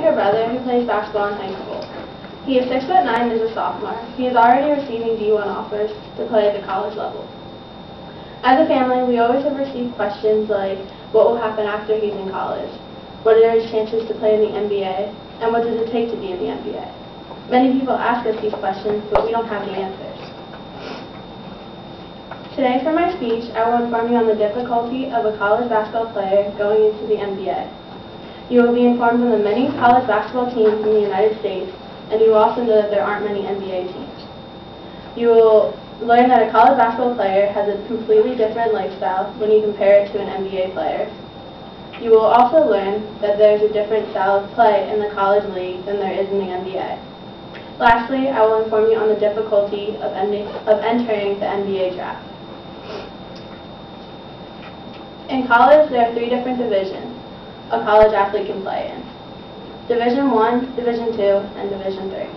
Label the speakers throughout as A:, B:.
A: younger brother who plays basketball in high school. He is 6'9" and is a sophomore. He is already receiving D1 offers to play at the college level. As a family, we always have received questions like, what will happen after he's in college? What are his chances to play in the NBA? And what does it take to be in the NBA? Many people ask us these questions, but we don't have the answers. Today for my speech, I will inform you on the difficulty of a college basketball player going into the NBA. You will be informed on the many college basketball teams in the United States, and you will also know that there aren't many NBA teams. You will learn that a college basketball player has a completely different lifestyle when you compare it to an NBA player. You will also learn that there is a different style of play in the college league than there is in the NBA. Lastly, I will inform you on the difficulty of entering the NBA draft. In college, there are 3 different divisions a college athlete can play in: Division I, Division II, and Division III.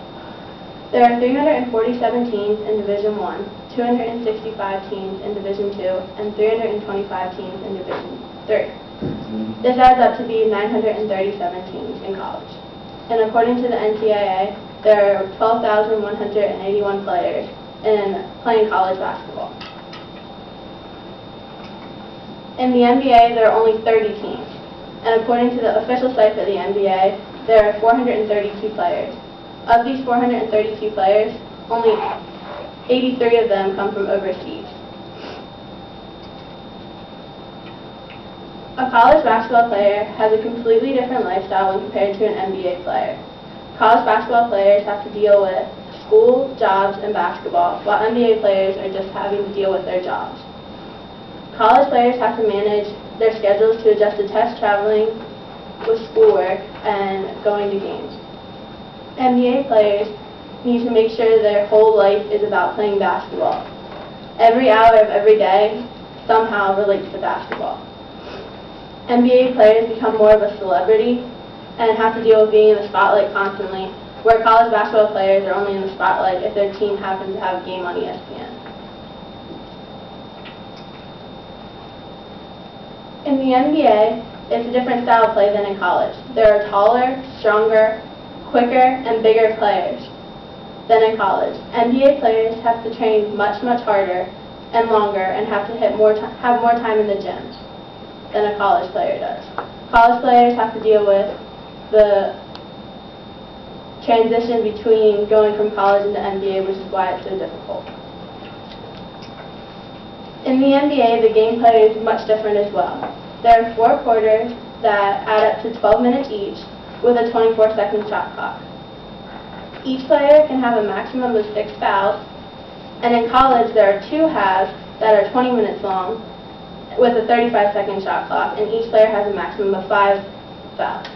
A: There are 347 teams in Division I, 265 teams in Division II, and 325 teams in Division III. This adds up to be 937 teams in college. And according to the NCAA, there are 12,181 players playing college basketball. In the NBA, there are only 30 teams. And according to the official site for the NBA, there are 432 players. Of these 432 players, only 83 of them come from overseas. A college basketball player has a completely different lifestyle when compared to an NBA player. College basketball players have to deal with school, jobs, and basketball, while NBA players are just having to deal with their jobs. College players have to manage their schedules to adjust to test traveling with schoolwork and going to games. NBA players need to make sure their whole life is about playing basketball. Every hour of every day somehow relates to basketball. NBA players become more of a celebrity and have to deal with being in the spotlight constantly, where college basketball players are only in the spotlight if their team happens to have a game on ESPN. In the NBA, it's a different style of play than in college. There are taller, stronger, quicker, and bigger players than in college. NBA players have to train much, much harder and longer and have to have more time in the gyms than a college player does. College players have to deal with the transition between going from college into NBA, which is why it's so difficult. In the NBA, the gameplay is much different as well. There are 4 quarters that add up to 12 minutes each with a 24-second shot clock. Each player can have a maximum of 6 fouls, and in college there are 2 halves that are 20 minutes long with a 35-second shot clock, and each player has a maximum of 5 fouls.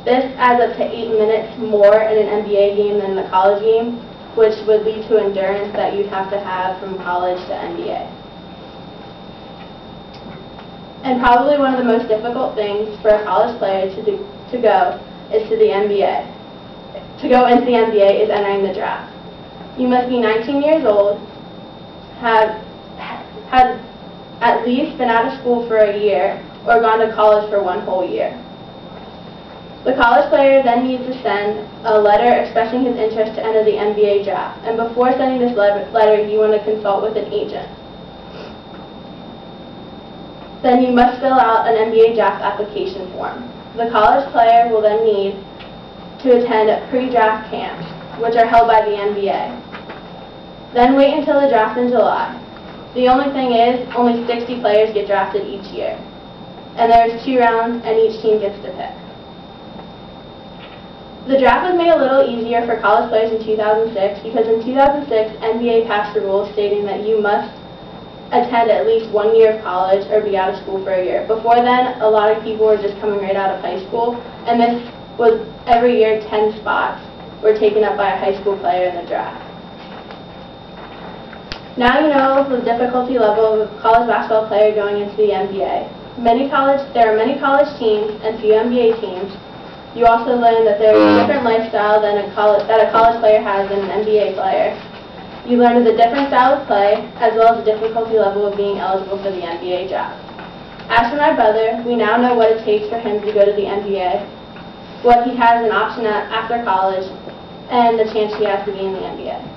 A: This adds up to 8 minutes more in an NBA game than the college game, which would lead to endurance that you'd have to have from college to NBA. And probably one of the most difficult things for a college player to go is to the NBA. To go into the NBA is entering the draft. You must be 19 years old, have at least been out of school for a year, or gone to college for 1 whole year. The college player then needs to send a letter expressing his interest to enter the NBA draft, and before sending this letter, you want to consult with an agent. Then you must fill out an NBA draft application form. The college player will then need to attend pre-draft camps, which are held by the NBA. Then wait until the draft in July. The only thing is, only 60 players get drafted each year. And there's 2 rounds, and each team gets to pick. The draft was made a little easier for college players in 2006 because in 2006, NBA passed a rule stating that you must attend at least 1 year of college or be out of school for a year. Before then, a lot of people were just coming right out of high school, and this was every year 10 spots were taken up by a high school player in the draft. Now you know the difficulty level of a college basketball player going into the NBA. There are many college teams and few NBA teams. You also learn that there is a different lifestyle that a college player has than an NBA player. You learn the different style of play, as well as the difficulty level of being eligible for the NBA draft. As for my brother, we now know what it takes for him to go to the NBA. what he has an option at after college, and the chance he has to be in the NBA.